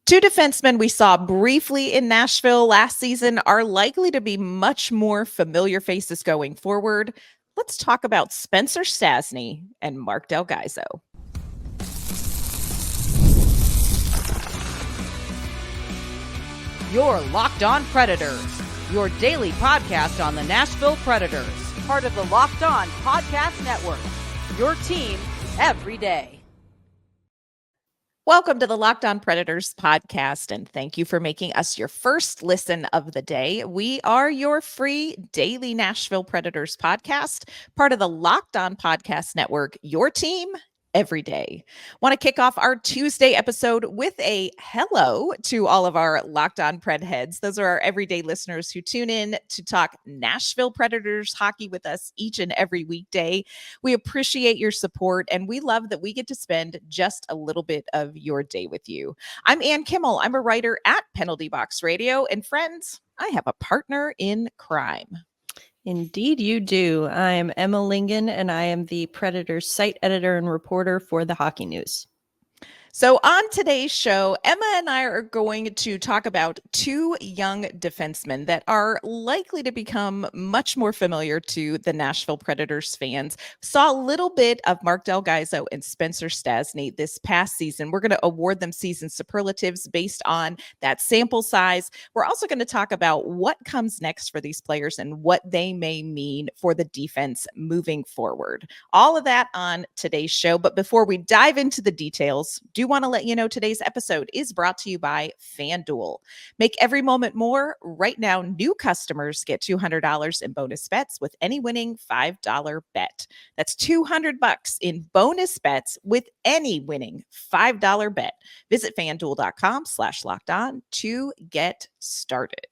Two defensemen we saw briefly in Nashville last season are likely to be much more familiar faces going forward. Let's talk about Spencer Stastney and Marc Del Gaizo. You're Locked On Predators, your daily podcast on the Nashville Predators, part of the Locked On Podcast Network, your team every day. Welcome to the Locked On Predators podcast, and thank you for making us your first listen of the day. We are your free daily Nashville Predators podcast, part of the Locked On Podcast Network, your team every day. Want to kick off our Tuesday episode with a hello to all of our Locked On Pred heads. Those are our everyday listeners who tune in to talk Nashville Predators hockey with us each and every weekday. We appreciate your support, and we love that we get to spend just a little bit of your day with you. I'm Ann Kimmel. I'm a writer at Penalty Box Radio, and friends, I have a partner in crime. Indeed, you do. I'm Emma Lingen, and I am the Predators site editor and reporter for the Hockey News. So on today's show, Emma and I are going to talk about two young defensemen that are likely to become much more familiar to the Nashville Predators fans. Saw a little bit of Marc Del Gaizo and Spencer Stastney this past season. We're going to award them season superlatives based on that sample size. We're also going to talk about what comes next for these players and what they may mean for the defense moving forward. All of that on today's show. But before we dive into the details, do want to let you know today's episode is brought to you by FanDuel. Make every moment more. Right now, new customers get $200 in bonus bets with any winning $5 bet. That's $200 in bonus bets with any winning $5 bet. Visit FanDuel.com/lockedon to get started.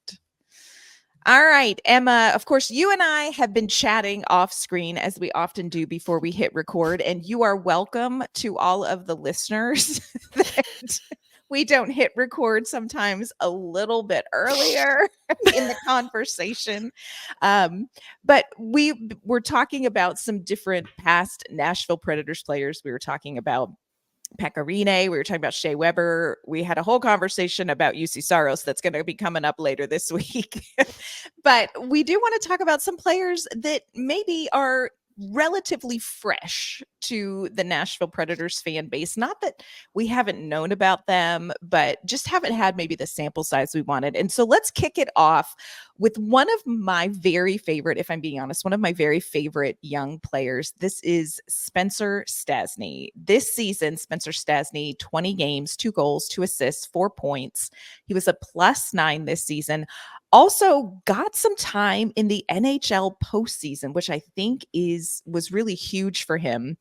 All right, Emma, of course, you and I have been chatting off screen as we often do before we hit record, and you are welcome to all of the listeners that we don't hit record sometimes a little bit earlier in the conversation. But we were talking about some different past Nashville Predators players. We were talking about Pecorine. We were talking about Shea Weber. We had a whole conversation about UC Saros that's going to be coming up later this week. But we do want to talk about some players that maybe are relatively fresh to the Nashville Predators fan base. Not that we haven't known about them, but just haven't had maybe the sample size we wanted. And so let's kick it off with one of my very favorite, if I'm being honest, one of my very favorite young players. This is Spencer Stastney. This season, Spencer Stastney, 20 games, 2 goals, 2 assists, 4 points. He was a +9 this season. Also got some time in the NHL postseason, which I think was really huge for him.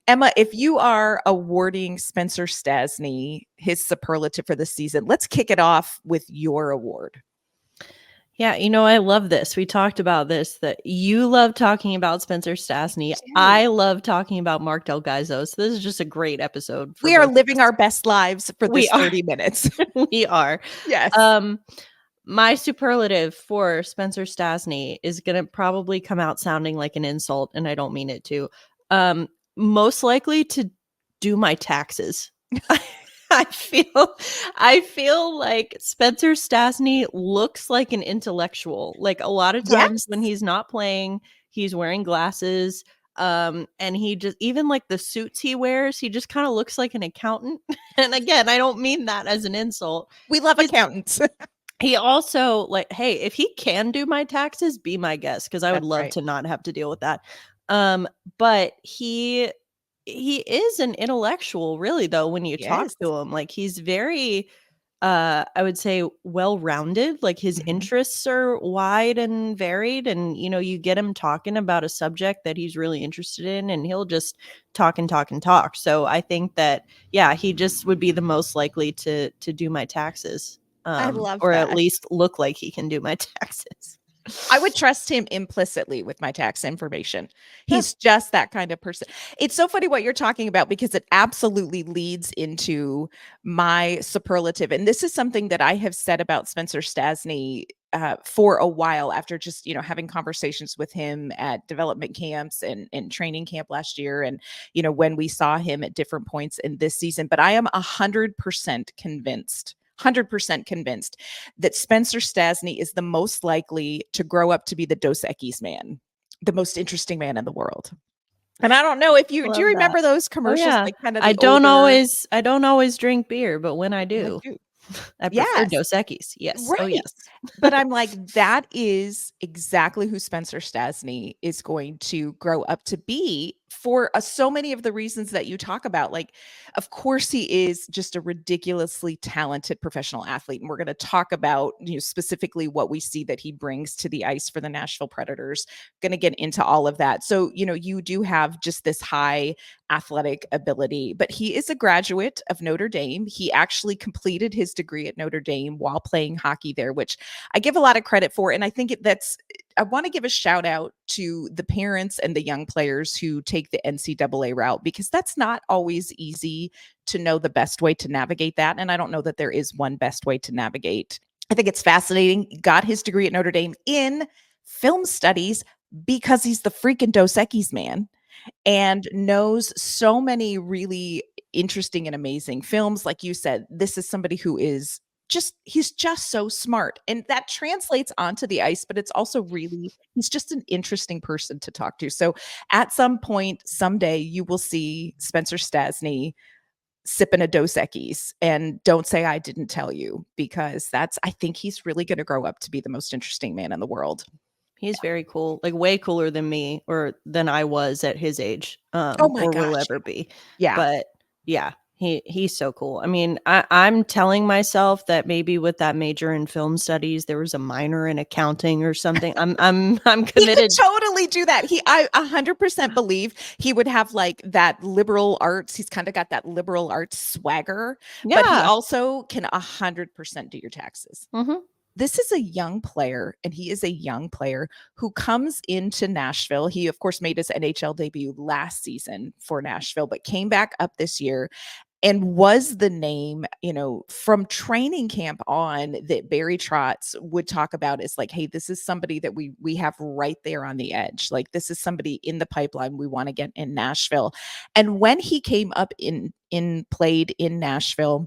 Emma, if you are awarding Spencer Stastney his superlative for the season, let's kick it off with your award. Yeah, I love this. We talked about this, that you love talking about Spencer Stastney. I love talking about Marc Del Gaizo. So this is just a great episode. We are living our best lives for this 30 minutes. We are. Yes. My superlative for Spencer Stastney is going to probably come out sounding like an insult, and I don't mean it to. Most likely to do my taxes. I feel like Spencer Stastney looks like an intellectual. Like a lot of times when he's not playing, he's wearing glasses. And he just, even like the suits he wears, he just kind of looks like an accountant. And again, I don't mean that as an insult. We love accountants. He also, like, hey, if he can do my taxes, be my guest, because I would love to not have to deal with that. But he is an intellectual, really, though, when you talk to him. Like, he's very, I would say, well-rounded. Like, his interests are wide and varied. And, you get him talking about a subject that he's really interested in, and he'll just talk and talk and talk. So I think that, he just would be the most likely to do my taxes. I love or that. At least look like he can do my taxes. I would trust him implicitly with my tax information. He's just that kind of person. It's so funny what you're talking about, because it absolutely leads into my superlative. And this is something that I have said about Spencer Stastney for a while, after just, having conversations with him at development camps and training camp last year. And, when we saw him at different points in this season. But I am 100% convinced 100% convinced that Spencer Stastney is the most likely to grow up to be the Dos Equis man, the most interesting man in the world. And I don't know if do you remember those commercials? Yeah. Like kind of I don't always drink beer, but when I do, I prefer Dos Equis. Yes. Right. Oh, yes. But I'm like, that is exactly who Spencer Stastney is going to grow up to be for so many of the reasons that you talk about. Like, of course, he is just a ridiculously talented professional athlete. And we're going to talk about, specifically what we see that he brings to the ice for the Nashville Predators. Going to get into all of that. So, you do have just this high athletic ability, but he is a graduate of Notre Dame. He actually completed his degree at Notre Dame while playing hockey there, which I give a lot of credit for. And I think I want to give a shout out to the parents and the young players who take the NCAA route, because that's not always easy to know the best way to navigate that. And I don't know that there is one best way to navigate. I think it's fascinating. He got his degree at Notre Dame in film studies because he's the freaking Dos Equis man and knows so many really interesting and amazing films. Like you said, this is somebody who is he's just so smart, and that translates onto the ice, but it's also he's just an interesting person to talk to. So at some point, someday, you will see Spencer Stastney sipping a Dos Equis, and don't say I didn't tell you, because I think he's really going to grow up to be the most interesting man in the world. He's very cool, like way cooler than me or than I was at his age, oh my or gosh. will ever be. Yeah. But yeah, he's so cool. I mean, I'm telling myself that maybe with that major in film studies, there was a minor in accounting or something. I'm committed. He could totally do that. I 100% believe he would have like that liberal arts. He's kind of got that liberal arts swagger, but he also can 100% do your taxes. Mm-hmm. This is a young player, and he is a young player who comes into Nashville. He, of course, made his NHL debut last season for Nashville, but came back up this year and was the name, from training camp on, that Barry Trotz would talk about as like, hey, this is somebody that we have right there on the edge. Like, this is somebody in the pipeline we want to get in Nashville. And when he came up played in Nashville,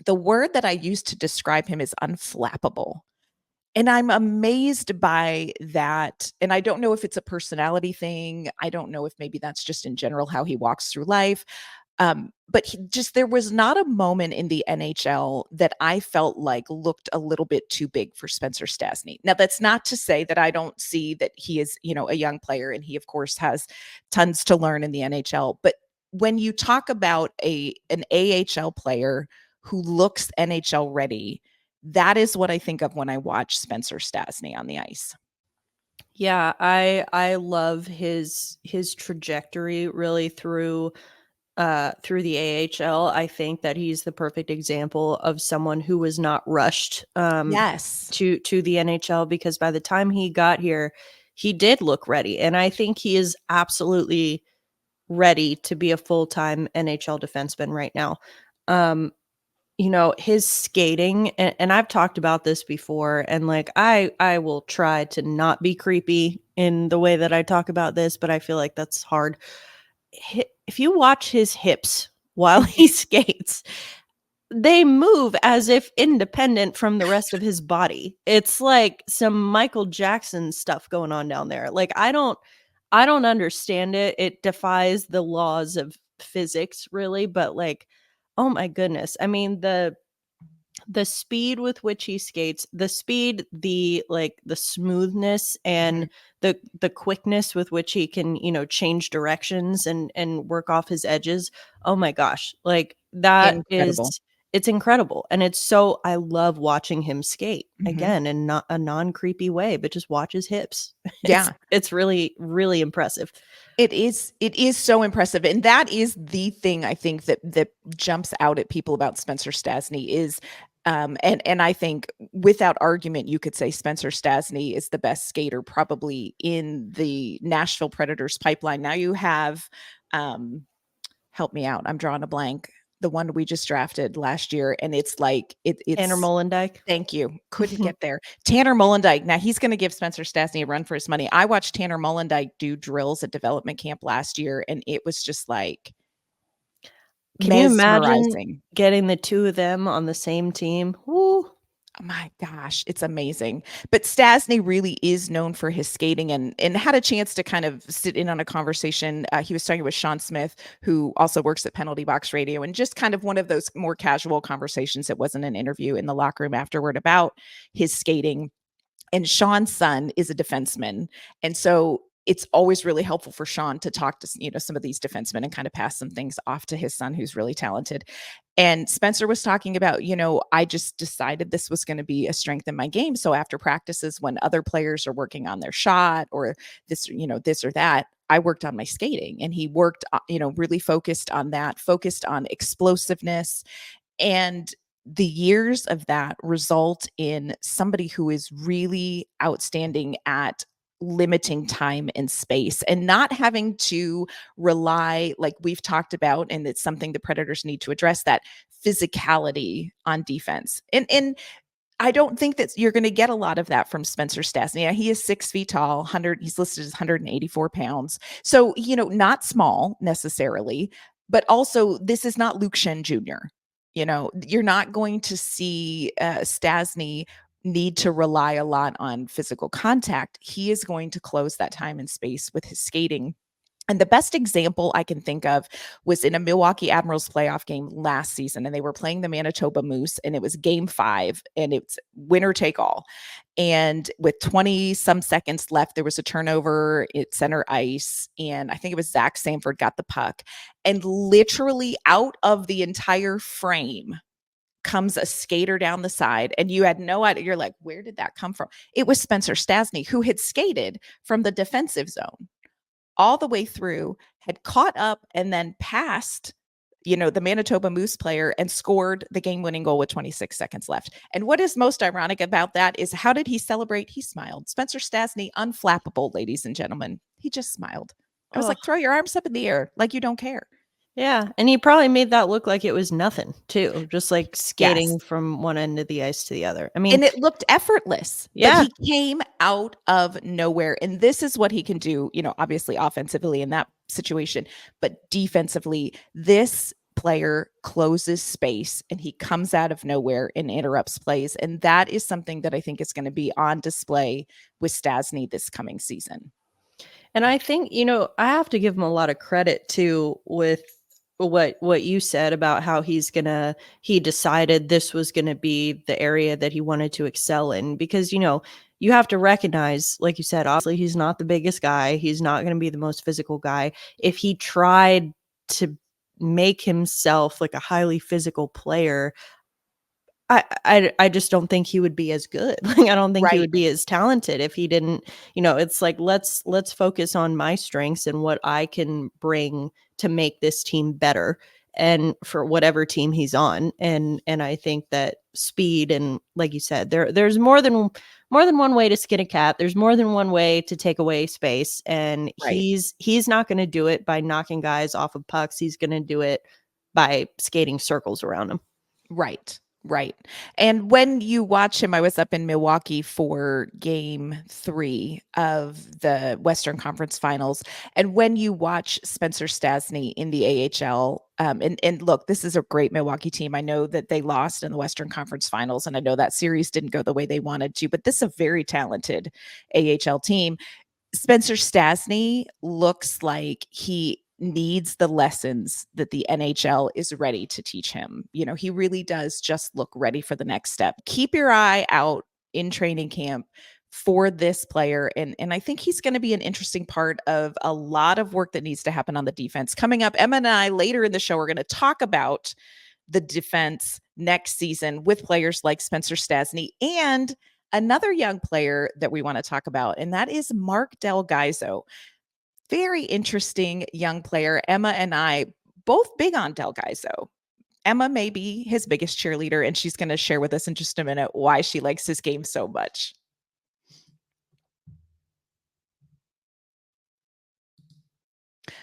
the word that I used to describe him is unflappable. And I'm amazed by that. And I don't know if it's a personality thing. I don't know if maybe that's just in general how he walks through life. But there was not a moment in the NHL that I felt like looked a little bit too big for Spencer Stastney. Now, that's not to say that I don't see that he is, a young player, and he, of course, has tons to learn in the NHL. But when you talk about an AHL player who looks NHL ready, that is what I think of when I watch Spencer Stastney on the ice. Yeah, I love his trajectory really through the AHL. I think that he's the perfect example of someone who was not rushed yes. to the NHL, because by the time he got here, he did look ready. And I think he is absolutely ready to be a full-time NHL defenseman right now. His skating, and I've talked about this before, and like I will try to not be creepy in the way that I talk about this, but I feel like that's hard. If you watch his hips while he skates, they move as if independent from the rest of his body. It's like some Michael Jackson stuff going on down there. Like, I don't understand it. It defies the laws of physics, really, but like, oh my goodness. I mean, the speed with which he skates, the smoothness and the quickness with which he can, change directions and work off his edges. Oh my gosh. Like, that Incredible. it's incredible. And I love watching him skate again, in not a non-creepy way, but just watch his hips. Yeah. It's really, really impressive. It is so impressive. And that is the thing I think that jumps out at people about Spencer Stastney is, and I think without argument, you could say Spencer Stastney is the best skater probably in the Nashville Predators pipeline. Now you have, help me out, I'm drawing a blank, the one we just drafted last year. And it's like, it's Tanner Molendyk. Thank you. Couldn't get there. Tanner Molendyk. Now he's going to give Spencer Stastney a run for his money. I watched Tanner Molendyk do drills at development camp last year, and it was just like, Can you imagine mesmerizing. getting the two of them on the same team? Woo. Oh my gosh, it's amazing. But Stastney really is known for his skating and had a chance to kind of sit in on a conversation. He was talking with Sean Smith, who also works at Penalty Box Radio, and just kind of one of those more casual conversations. It wasn't an interview in the locker room afterward about his skating. And Sean's son is a defenseman. And so it's always really helpful for Sean to talk to, some of these defensemen and kind of pass some things off to his son, who's really talented. And Spencer was talking about, I just decided this was going to be a strength in my game. So after practices, when other players are working on their shot or this, this or that, I worked on my skating. And he worked, really focused on that, focused on explosiveness. And the years of that result in somebody who is really outstanding at limiting time and space and not having to rely, like we've talked about, and it's something the Predators need to address, that physicality on defense. And I don't think that you're going to get a lot of that from Spencer Stastny. Yeah, he is 6 feet tall, he's listed as 184 pounds. So, not small necessarily, but also this is not Luke Shen Jr. You're not going to see Stastny need to rely a lot on physical contact. He is going to close that time and space with his skating. And the best example I can think of was in a Milwaukee Admirals playoff game last season, and they were playing the Manitoba Moose, and it was game 5, and it's winner take all. And with 20 some seconds left, there was a turnover at center ice, and I think it was Zach Sanford got the puck, and literally out of the entire frame comes a skater down the side, and you had no idea. You're like, where did that come from? It was Spencer Stastny, who had skated from the defensive zone all the way through, had caught up and then passed, the Manitoba Moose player and scored the game-winning goal with 26 seconds left. And what is most ironic about that is, how did he celebrate? He smiled. Spencer Stastny, unflappable, ladies and gentlemen. He just smiled. I was like, throw your arms up in the air like you don't care. Yeah, and he probably made that look like it was nothing too, just like skating from one end of the ice to the other. I mean, and it looked effortless. Yeah, but he came out of nowhere, and this is what he can do. Obviously offensively in that situation, but defensively, this player closes space and he comes out of nowhere and interrupts plays, and that is something that I think is going to be on display with Stastny this coming season. And I think I have to give him a lot of credit too with what you said about how he decided this was going to be the area that he wanted to excel in, because you have to recognize, like you said, obviously he's not the biggest guy, he's not going to be the most physical guy. If he tried to make himself like a highly physical player, I just don't think he would be as good. Like, I don't think he would be as talented if he didn't, it's like, let's focus on my strengths and what I can bring to make this team better, and for whatever team he's on. And I think that speed, and like you said, there's more than one way to skin a cat. There's more than one way to take away space. And he's not going to do it by knocking guys off of pucks. He's going to do it by skating circles around them. Right. And when you watch him, I was up in Milwaukee for game 3 of the Western Conference Finals. And when you watch Spencer Stastny in the AHL, and look, this is a great Milwaukee team. I know that they lost in the Western Conference Finals, and I know that series didn't go the way they wanted to, but this is a very talented AHL team. Spencer Stastny looks like he needs the lessons that the NHL is ready to teach him. He really does just look ready for the next step. Keep your eye out in training camp for this player. And I think he's going to be an interesting part of a lot of work that needs to happen on the defense. Coming up, Emma and I later in the show are going to talk about the defense next season with players like Spencer Stastny and another young player that we want to talk about, and that is Marc Del Gaizo. Very interesting young player. Emma and I both big on Del Gaizo. Emma may be his biggest cheerleader, and she's going to share with us in just a minute why she likes his game so much.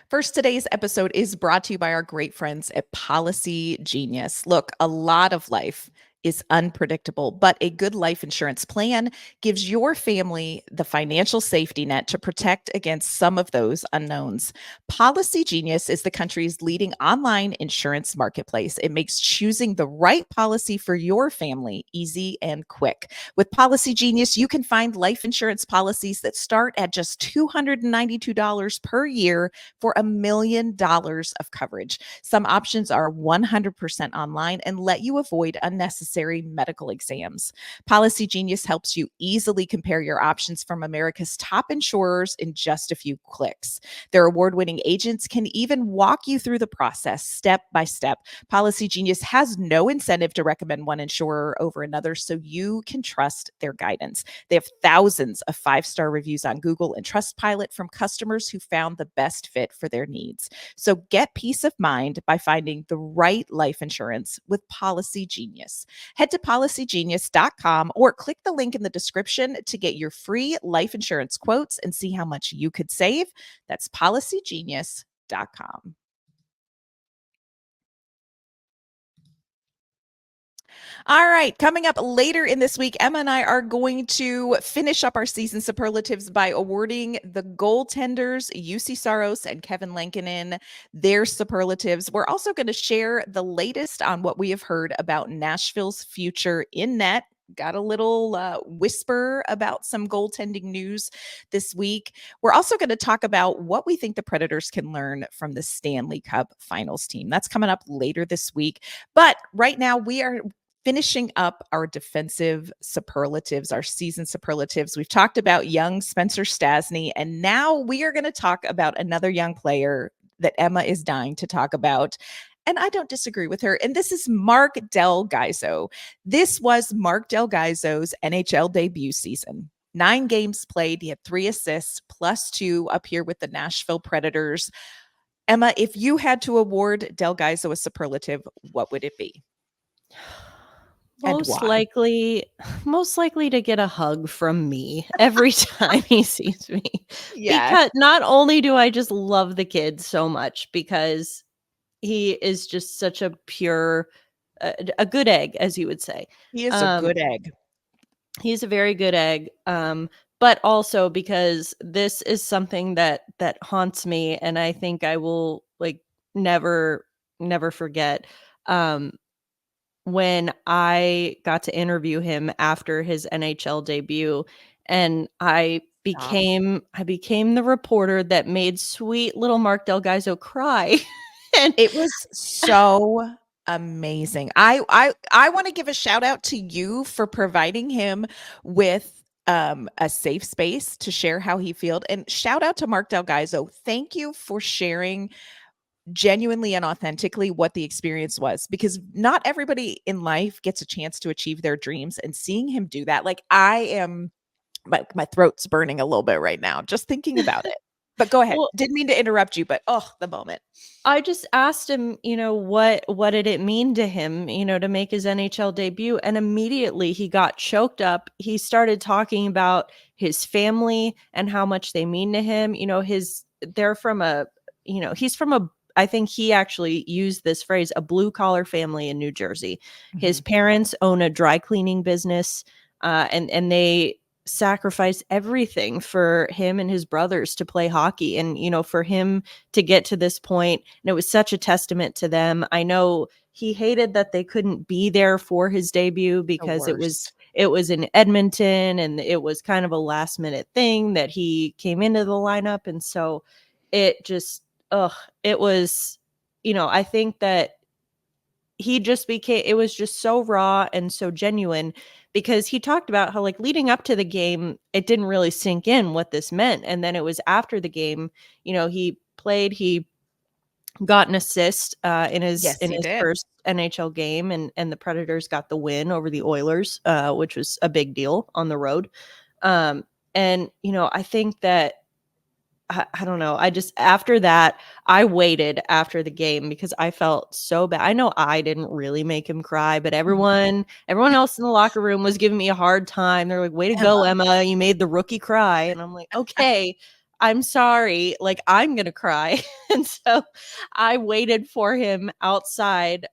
First, today's episode is brought to you by our great friends at Policy Genius. Look, a lot of life is unpredictable, but a good life insurance plan gives your family the financial safety net to protect against some of those unknowns. Policy Genius is the country's leading online insurance marketplace. It makes choosing the right policy for your family easy and quick. With Policy Genius, you can find life insurance policies that start at just $292 per year for $1 million of coverage. Some options are 100% online and let you avoid unnecessary medical exams. Policy Genius helps you easily compare your options from America's top insurers in just a few clicks. Their award-winning agents can even walk you through the process step by step. Policy Genius has no incentive to recommend one insurer over another, so you can trust their guidance. They have thousands of 5-star reviews on Google and Trustpilot from customers who found the best fit for their needs. So get peace of mind by finding the right life insurance with Policy Genius. Head to policygenius.com or click the link in the description to get your free life insurance quotes and see how much you could save. That's policygenius.com. All right, coming up later in this week, Emma and I are going to finish up our season superlatives by awarding the goaltenders, UC Saros and Kevin Lankinen, their superlatives. We're also going to share the latest on what we have heard about Nashville's future in net. Got a little whisper about some goaltending news this week. We're also going to talk about what we think the Predators can learn from the Stanley Cup Finals team. That's coming up later this week. But right now, we are finishing up our defensive superlatives, our season superlatives. We've talked about young Spencer Stastney, and now we are going to talk about another young player that Emma is dying to talk about. And I don't disagree with her. And this is Marc Del Gaizo. This was Marc Del Gaizo's NHL debut season. 9 games played. He had 3 assists plus 2 up here with the Nashville Predators. Emma, if you had to award Del Gaizo a superlative, what would it be? Most likely to get a hug from me every time he sees me. Yeah. Because not only do I just love the kid so much, because he is just such a pure, a good egg, as you would say. He is a good egg. He's a very good egg. But also because this is something that haunts me, and I think I will never forget. When I got to interview him after his NHL debut, and I became the reporter that made sweet little Marc Del Gaizo cry. And it was so amazing. I want to give a shout out to you for providing him with a safe space to share how he feels. And shout out to Marc Del Gaizo. Thank you for sharing genuinely and authentically what the experience was, because not everybody in life gets a chance to achieve their dreams, and seeing him do that, my throat's burning a little bit right now just thinking about it. But go ahead. Well, didn't mean to interrupt you, but the moment. I just asked him, what did it mean to him, to make his NHL debut? And immediately he got choked up. He started talking about his family and how much they mean to him. He's from a I think he actually used this phrase, a blue collar family in New Jersey. Mm-hmm. His parents own a dry cleaning business, and they sacrifice everything for him and his brothers to play hockey. And, for him to get to this point, and it was such a testament to them. I know he hated that they couldn't be there for his debut because it was in Edmonton, and it was kind of a last minute thing that he came into the lineup. And so it just, it was, I think that he just it was just so raw and so genuine, because he talked about how leading up to the game, it didn't really sink in what this meant. And then it was after the game, he played, he got an assist in his first NHL game, and the Predators got the win over the Oilers, which was a big deal on the road. And, I think that, I don't know. After that, I waited after the game because I felt so bad. I know I didn't really make him cry, but everyone else in the locker room was giving me a hard time. They're like, way to go, Emma. You made the rookie cry. And I'm like, okay, I'm sorry. I'm going to cry. And so I waited for him outside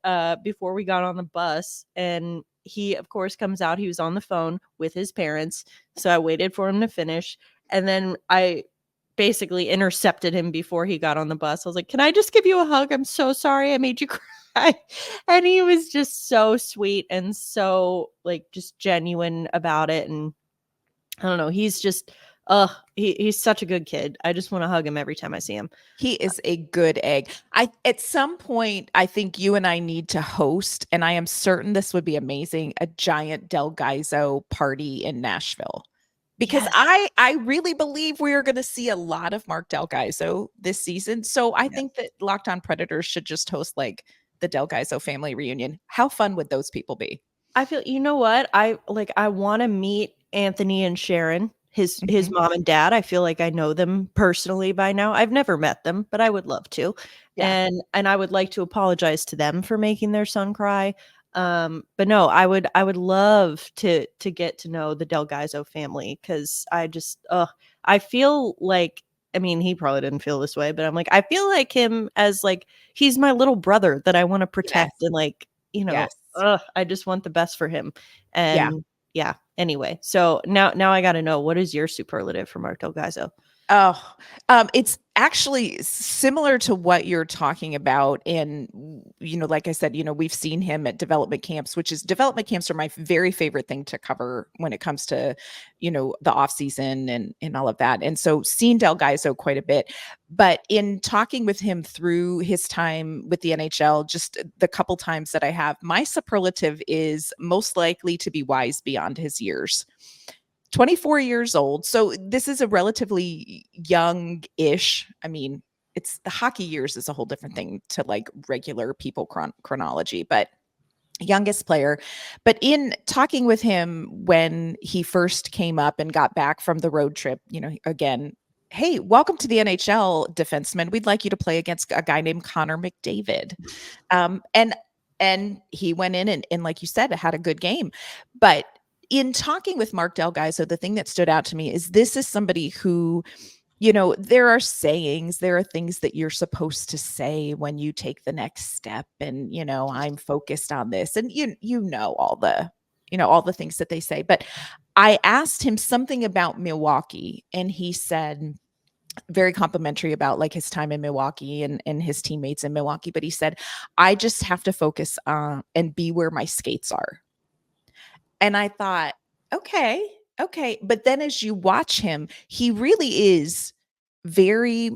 before we got on the bus, and he, of course, comes out. He was on the phone with his parents. So I waited for him to finish. And then I basically intercepted him before he got on the bus. I was like, can I just give you a hug? I'm so sorry I made you cry. And he was just so sweet and so like just genuine about it. And I don't know, he's just he's such a good kid. I just want to hug him every time I see him. He is a good egg. At some point, I think you and I need to host, and I am certain this would be amazing, a giant Del Gaizo party in Nashville. Because Yes. I really believe we are going to see a lot of Marc Del Gaizo this season. So I think that Locked On Predators should just host like the Del Gaizo family reunion. How fun would those people be? I feel, you know what? I want to meet Anthony and Sharon, his Mhm. mom and dad. I feel like I know them personally by now. I've never met them, but I would love to. Yeah. And I would like to apologize to them for making their son cry. But no, I would love to get to know the Del Gaizo family, because I just I feel like, I mean, he probably didn't feel this way, but I'm like, I feel like him as like he's my little brother that I want to Yes. protect and like, you know, Yes. I just want the best for him. Yeah. And yeah, anyway, so now I got to know, what is your superlative for Marc Del Gaizo? Oh, it's actually similar to what you're talking about. And, like I said, we've seen him at development camps, development camps are my very favorite thing to cover when it comes to, the off season and all of that. And so seen Del Gaizo quite a bit, but in talking with him through his time with the NHL, just the couple times that I have, my superlative is most likely to be wise beyond his years. 24 years old. So this is a relatively young-ish. I mean, it's the hockey years is a whole different thing to like regular people chronology, but youngest player. But in talking with him when he first came up and got back from the road trip, again, hey, welcome to the NHL, defenseman. We'd like you to play against a guy named Connor McDavid. And he went in and like you said, had a good game. But in talking with Marc Del Gaizo, the thing that stood out to me is this is somebody who, there are sayings, there are things that you're supposed to say when you take the next step. And, I'm focused on this. And all the things that they say. But I asked him something about Milwaukee, and he said very complimentary about like his time in Milwaukee and his teammates in Milwaukee. But he said, I just have to focus on and be where my skates are. And I thought, okay. But then as you watch him, he really is very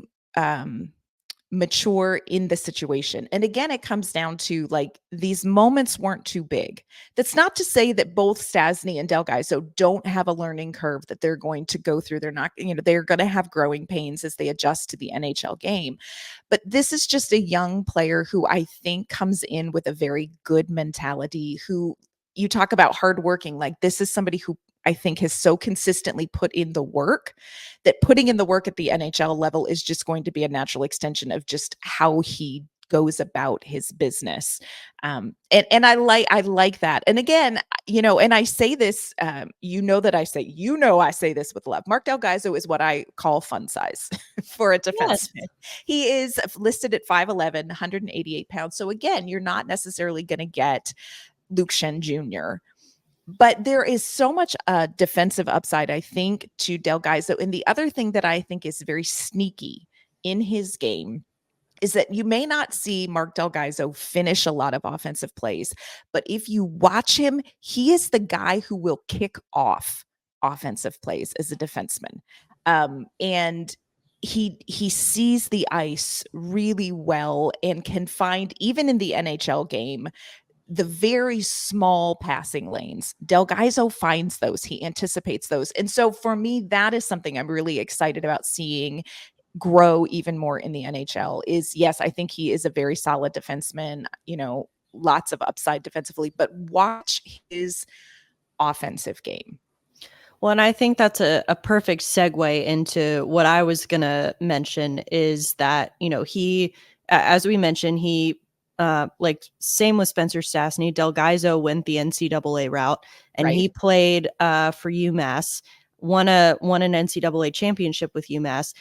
mature in the situation. And again, it comes down to like these moments weren't too big. That's not to say that both Stastney and Del Gaizo don't have a learning curve that they're going to go through. They're not, they're going to have growing pains as they adjust to the NHL game. But this is just a young player who I think comes in with a very good mentality, who you talk about hardworking. Like this is somebody who I think has so consistently put in the work that putting in the work at the NHL level is just going to be a natural extension of just how he goes about his business. And I like that. And again, and I say this, that I say this with love. Marc Del Gaizo is what I call fun size for a defenseman. Yes. He is listed at 5'11", 188 pounds. So again, you're not necessarily going to get Luke Shen Jr., but there is so much defensive upside, I think, to Del Gaizo. And the other thing that I think is very sneaky in his game is that you may not see Marc Del Gaizo finish a lot of offensive plays, but if you watch him, he is the guy who will kick off offensive plays as a defenseman. And he sees the ice really well and can find, even in the NHL game, the very small passing lanes. Del Gaizo finds those. He anticipates those. And so for me, that is something I'm really excited about seeing grow even more in the NHL is, yes, I think he is a very solid defenseman, lots of upside defensively, but watch his offensive game. Well, and I think that's a perfect segue into what I was going to mention is that, he, as we mentioned, he, like same with Spencer Stastney, Del Gaizo went the NCAA route, and Right. he played for UMass, won an NCAA championship with UMass.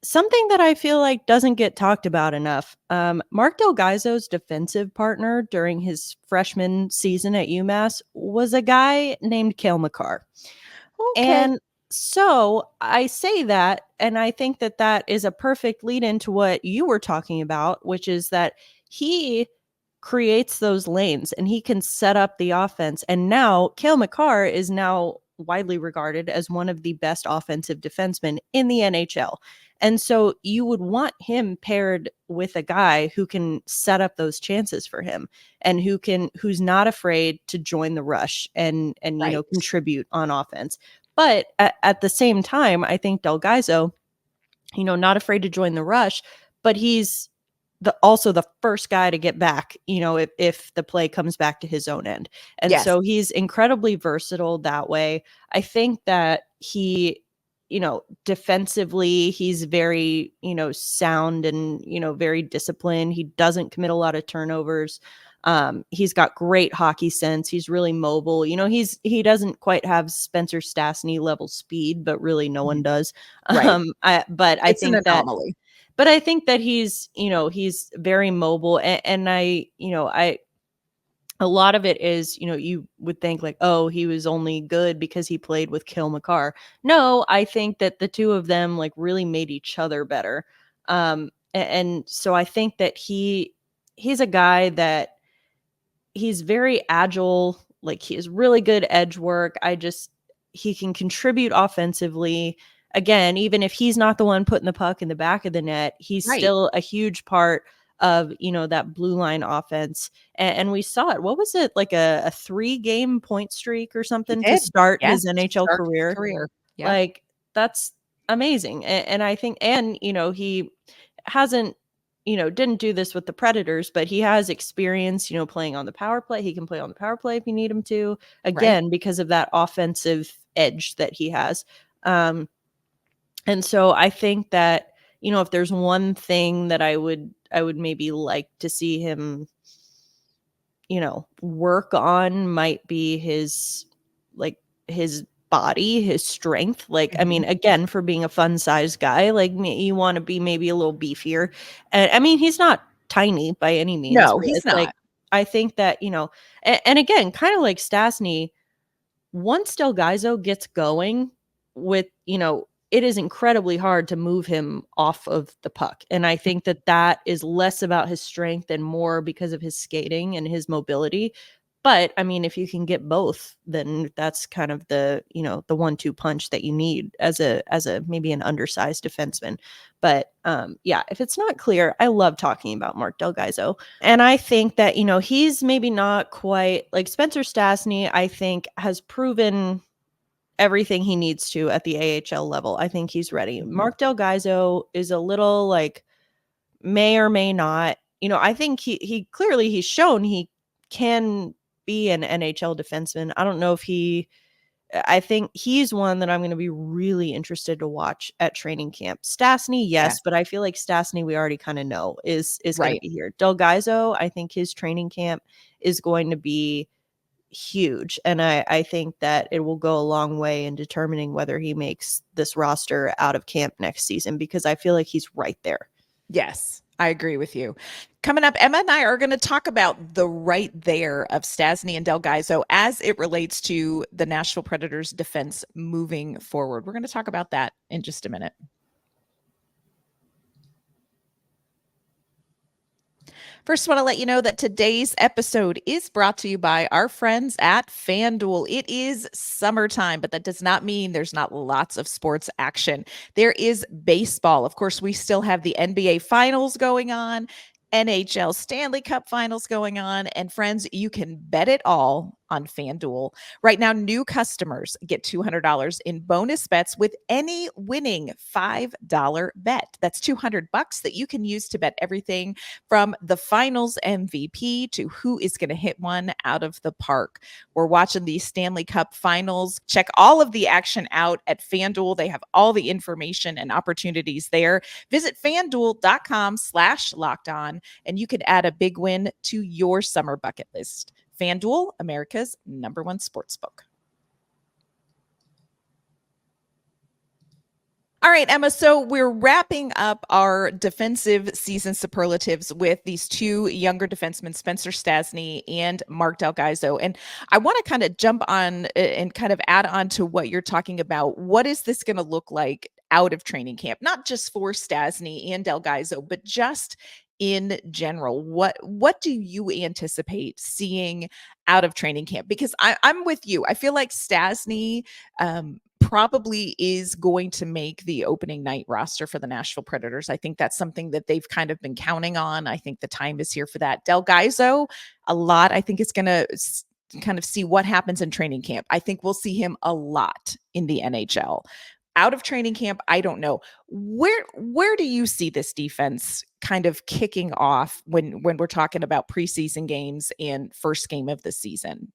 something that I feel like doesn't get talked about enough. Marc Del Gaizo's defensive partner during his freshman season at UMass was a guy named Cale Makar. Okay. And so I say that, and I think that that is a perfect lead into what you were talking about, which is that he creates those lanes and he can set up the offense. And now Cale Makar is now widely regarded as one of the best offensive defensemen in the NHL. And so you would want him paired with a guy who can set up those chances for him and who's not afraid to join the rush and Right. contribute on offense. But at the same time, I think Del Gaizo, not afraid to join the rush, but he's also the first guy to get back, if the play comes back to his own end. And Yes. so he's incredibly versatile that way. I think that he, defensively, he's very, sound and, very disciplined. He doesn't commit a lot of turnovers. He's got great hockey sense. He's really mobile. He doesn't quite have Spencer Stastney level speed, but really no one does. Right. I It's think an anomaly. but I think that he's very mobile, and a lot of it is, you would think like, oh, he was only good because he played with Cale Makar. No, I think that the two of them like really made each other better. And so I think that he's a guy that he's very agile, like he has really good edge work. He can contribute offensively. Again, even if he's not the one putting the puck in the back of the net, he's Right. still a huge part of, that blue line offense. And we saw it. What was it, like a 3-game point streak or something to start his NHL career? Yeah. Like, that's amazing. And I think, he hasn't, didn't do this with the Predators, but he has experience, playing on the power play. He can play on the power play if you need him to, again, because of that offensive edge that he has. And so I think that, if there's one thing that I would maybe like to see him, work on, might be his body, his strength. Like, I mean, again, for being a fun sized guy, like you want to be maybe a little beefier. And I mean, he's not tiny by any means. No, he's not. Like, I think that, and again, kind of like Stastney, once Del Gaizo gets going with, it is incredibly hard to move him off of the puck. And I think that that is less about his strength and more because of his skating and his mobility. But I mean, if you can get both, then that's kind of the, the 1-2 punch that you need as a maybe an undersized defenseman. But yeah, if it's not clear, I love talking about Marc Del Gaizo. And I think that, he's maybe not quite like Spencer Stastney, I think has proven everything he needs to at the AHL level. I think he's ready. Marc Del Gaizo is a little like may or may not. I think he clearly he's shown he can be an NHL defenseman. I don't know if I think he's one that I'm going to be really interested to watch at training camp. Stastney, yes, but I feel like Stastney we already kind of know is going to be here. Del Gaizo, I think his training camp is going to be huge, and I think that it will go a long way in determining whether he makes this roster out of camp next season, because I feel like he's right there. Yes, I agree with you. Coming up, Emma and I are going to talk about the right there of Stastney and Del Gaizo as it relates to the Nashville Predators defense moving forward. We're going to talk about that in just a minute. First, I want to let you know that today's episode is brought to you by our friends at FanDuel. It is summertime, but that does not mean there's not lots of sports action. There is baseball. Of course, we still have the NBA Finals going on, NHL Stanley Cup Finals going on, and friends, you can bet it all on FanDuel. Right now, new customers get $200 in bonus bets with any winning $5 bet. That's $200 that you can use to bet everything from the finals MVP to who is going to hit one out of the park. We're watching the Stanley Cup Finals. Check all of the action out at FanDuel. They have all the information and opportunities there. Visit FanDuel.com/lockedon, and you can add a big win to your summer bucket list. FanDuel, America's #1 sportsbook. All right, Emma. So we're wrapping up our defensive season superlatives with these two younger defensemen, Spencer Stastney and Marc Del Gaizo. And I want to kind of jump on and kind of add on to what you're talking about. What is this going to look like out of training camp? Not just for Stastney and Del Gaizo, but just in general. What do you anticipate seeing out of training camp? Because I'm with you. I feel like Stastney probably is going to make the opening night roster for the Nashville Predators. I think that's something that they've kind of been counting on. I think the time is here for that. Del Gaizo, a lot. I think it's going to kind of see what happens in training camp. I think we'll see him a lot in the NHL. Out of training camp, I don't know. Where do you see this defense kind of kicking off when we're talking about preseason games and first game of the season?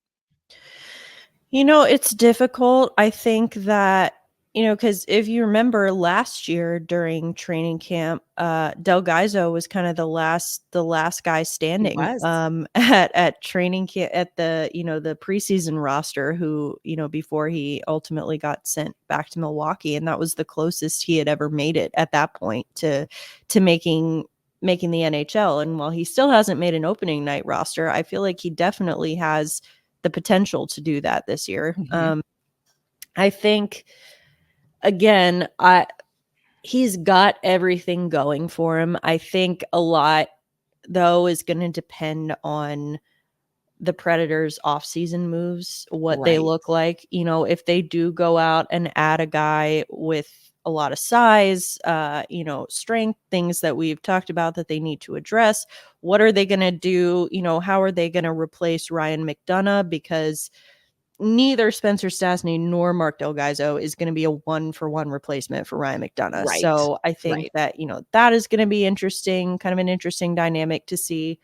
It's difficult. I think that, because if you remember last year during training camp, Del Gaizo was kind of the last guy standing at training camp at the preseason roster who, before he ultimately got sent back to Milwaukee. And that was the closest he had ever made it at that point to making the NHL. And while he still hasn't made an opening night roster, I feel like he definitely has the potential to do that this year. Mm-hmm. I think, again, he's got everything going for him. I think a lot, though, is going to depend on the Predators' offseason moves, what they look like. If they do go out and add a guy with a lot of size, strength, things that we've talked about that they need to address. What are they going to do? How are they going to replace Ryan McDonagh? Because neither Spencer Stastney nor Marc Del Gaizo is going to be a 1-for-1 replacement for Ryan McDonagh. Right. So I think that, that is going to be interesting, kind of an interesting dynamic to see.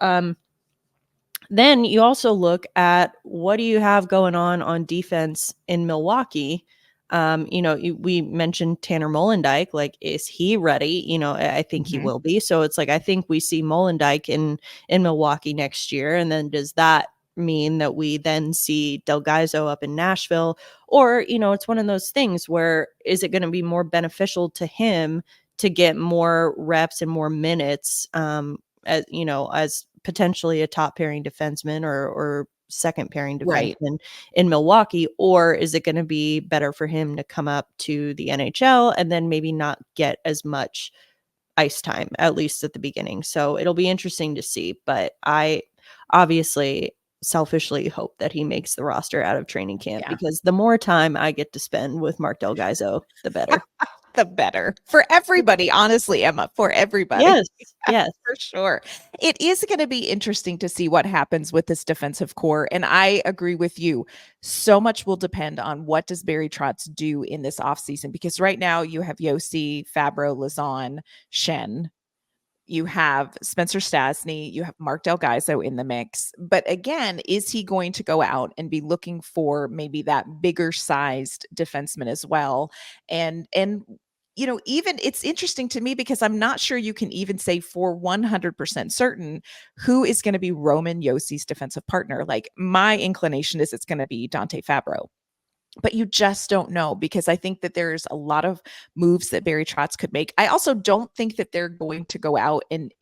Then you also look at what do you have going on defense in Milwaukee? We mentioned Tanner Molendyk. Like, is he ready? I think he will be. So it's like, I think we see Molendyk in Milwaukee next year. And then does that mean that we then see Del Gaizo up in Nashville? Or, it's one of those things where is it going to be more beneficial to him to get more reps and more minutes, as potentially a top pairing defenseman or second pairing defenseman in Milwaukee, or is it going to be better for him to come up to the NHL and then maybe not get as much ice time, at least at the beginning? So it'll be interesting to see, but I obviously selfishly hope that he makes the roster out of training camp because the more time I get to spend with Marc Del Gaizo, the better. The better for everybody, honestly, Emma, for everybody. Yes, for sure. It is going to be interesting to see what happens with this defensive core. And I agree with you. So much will depend on what does Barry Trotz do in this offseason, because right now you have Yossi, Fabro, Lazon, Shen. You have Spencer Stastney, you have Marc Del Gaizo in the mix. But again, is he going to go out and be looking for maybe that bigger sized defenseman as well? And even it's interesting to me because I'm not sure you can even say for 100% certain who is going to be Roman Yossi's defensive partner. Like, my inclination is it's going to be Dante Fabro. But you just don't know, because I think that there's a lot of moves that Barry Trotz could make. I also don't think that they're going to go out and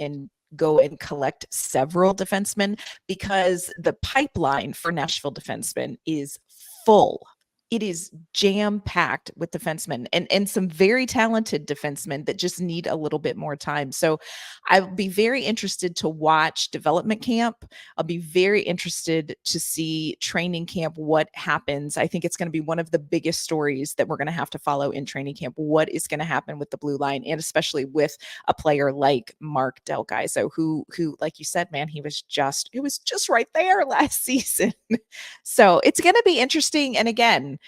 go and collect several defensemen, because the pipeline for Nashville defensemen is full. It is jam-packed with defensemen and some very talented defensemen that just need a little bit more time. So I'll be very interested to watch development camp. I'll be very interested to see training camp, what happens. I think it's going to be one of the biggest stories that we're going to have to follow in training camp. What is going to happen with the blue line, and especially with a player like Marc Del Gaizo, who, like you said, man, it was just right there last season. So it's going to be interesting. And again,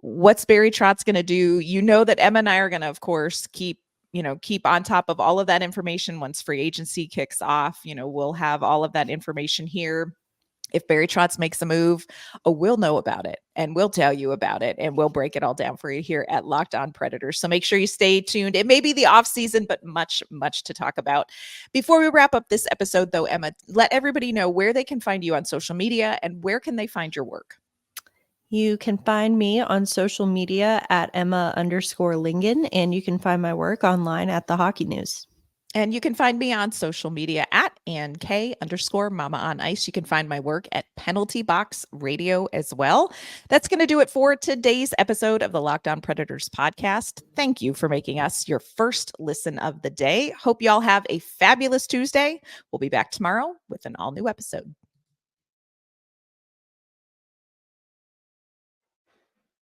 what's Barry Trotz going to do? That Emma and I are going to, of course, keep on top of all of that information once free agency kicks off. We'll have all of that information here. If Barry Trotz makes a move, we'll know about it and we'll tell you about it and we'll break it all down for you here at Locked On Predators. So make sure you stay tuned. It may be the off season, but much, much to talk about. Before we wrap up this episode, though, Emma, let everybody know where they can find you on social media and where can they find your work. You can find me on social media at Emma_Lingen, and you can find my work online at The Hockey News. And you can find me on social media at AnnK_Mama on Ice. You can find my work at Penalty Box Radio as well. That's going to do it for today's episode of the Locked On Predators podcast. Thank you for making us your first listen of the day. Hope you all have a fabulous Tuesday. We'll be back tomorrow with an all new episode.